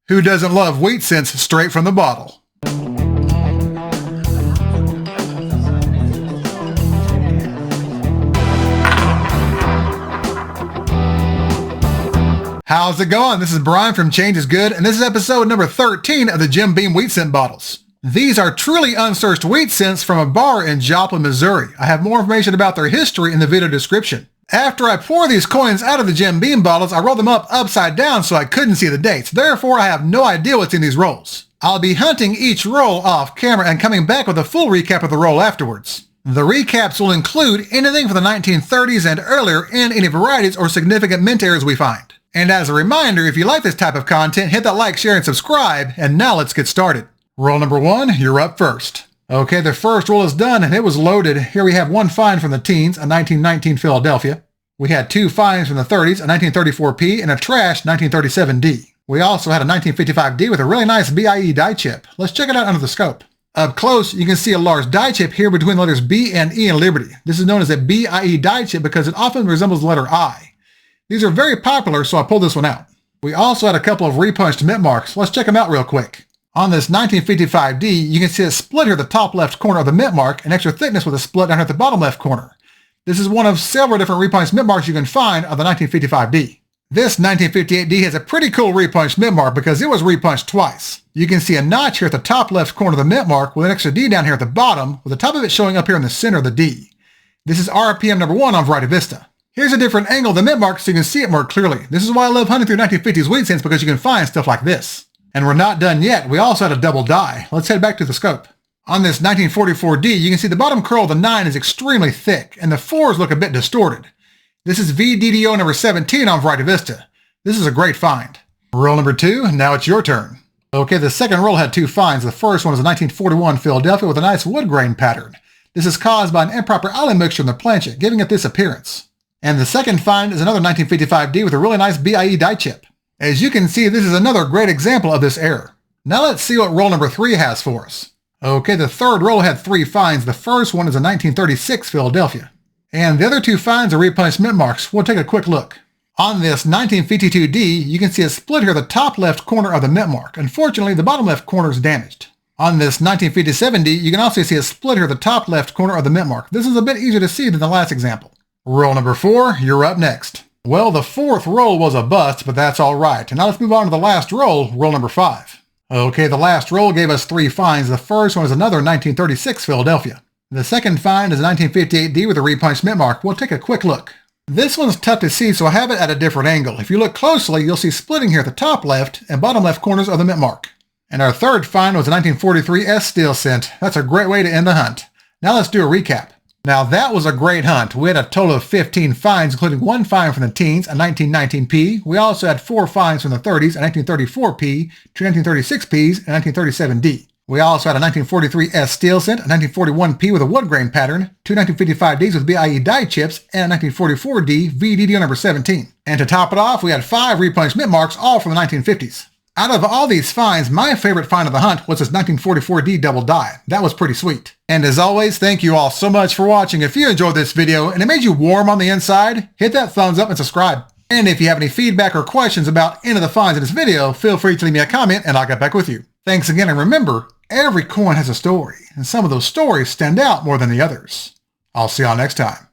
Who doesn't love wheat cents straight from the bottle? How's it going? This is Brian from Change is Good, and this is episode number 13 of the Jim Beam wheat cent bottles. These are truly unsearched wheat cents from a bar in Joplin, Missouri. I have more information about their history in the video description. After I pour these coins out of the Jim Beam bottles, I roll them up upside down so I couldn't see the dates. Therefore, I have no idea what's in these rolls. I'll be hunting each roll off camera and coming back with a full recap of the roll afterwards. The recaps will include anything from the 1930s and earlier and any varieties or significant mint errors we find. And as a reminder, if you like this type of content, hit that like, share, and subscribe, and now let's get started. Roll number 1, you're up first. Okay, the first roll is done, and it was loaded. Here we have one find from the teens, a 1919 Philadelphia. We had two finds from the 30s, a 1934P, and a trash 1937D. We also had a 1955D with a really nice BIE die chip. Let's check it out under the scope. Up close, you can see a large die chip here between the letters B and E in Liberty. This is known as a BIE die chip because it often resembles the letter I. These are very popular, so I pulled this one out. We also had a couple of repunched mint marks. Let's check them out real quick. On this 1955D, you can see a split here at the top left corner of the mint mark, and extra thickness with a split down here at the bottom left corner. This is one of several different repunched mint marks you can find on the 1955D. This 1958D has a pretty cool repunched mint mark because it was repunched twice. You can see a notch here at the top left corner of the mint mark with an extra D down here at the bottom, with the top of it showing up here in the center of the D. This is RPM number 1 on Variety Vista. Here's a different angle of the mint mark so you can see it more clearly. This is why I love hunting through 1950s wheat cents, because you can find stuff like this. And we're not done yet. We also had a double die. Let's head back to the scope. On this 1944D, you can see the bottom curl of the 9 is extremely thick, and the 4s look a bit distorted. This is VDDO number 17 on Variety Vista. This is a great find. Roll number 2, now it's your turn. Okay, the second roll had two finds. The first one is a 1941 Philadelphia with a nice wood grain pattern. This is caused by an improper alum mixture in the planchet, giving it this appearance. And the second find is another 1955D with a really nice BIE die chip. As you can see, this is another great example of this error. Now let's see what roll number 3 has for us. Okay, the third roll had three finds. The first one is a 1936 Philadelphia. And the other two finds are repunched mint marks. We'll take a quick look. On this 1952D, you can see a split here at the top left corner of the mint mark. Unfortunately, the bottom left corner is damaged. On this 1957D, you can also see a split here at the top left corner of the mint mark. This is a bit easier to see than the last example. Roll number 4, you're up next. Well, the fourth roll was a bust, but that's all right. And now let's move on to the last roll, roll number 5. Okay, the last roll gave us three finds. The first one is another 1936 Philadelphia. The second find is a 1958D with a repunched mint mark. We'll take a quick look. This one's tough to see, so I have it at a different angle. If you look closely, you'll see splitting here at the top left and bottom left corners of the mint mark. And our third find was a 1943 S steel cent. That's a great way to end the hunt. Now let's do a recap. Now that was a great hunt. We had a total of 15 finds, including one find from the teens, a 1919P. We also had 4 finds from the 30s, a 1934P, 2 1936Ps, and 1937D. We also had a 1943 S steel cent, a 1941P with a wood grain pattern, 2 1955Ds with BIE die chips, and a 1944D VDDO number 17. And to top it off, we had 5 repunched mint marks, all from the 1950s. Out of all these finds, my favorite find of the hunt was this 1944D double die. That was pretty sweet. And as always, thank you all so much for watching. If you enjoyed this video and it made you warm on the inside, hit that thumbs up and subscribe. And if you have any feedback or questions about any of the finds in this video, feel free to leave me a comment and I'll get back with you. Thanks again, and remember, every coin has a story, and some of those stories stand out more than the others. I'll see y'all next time.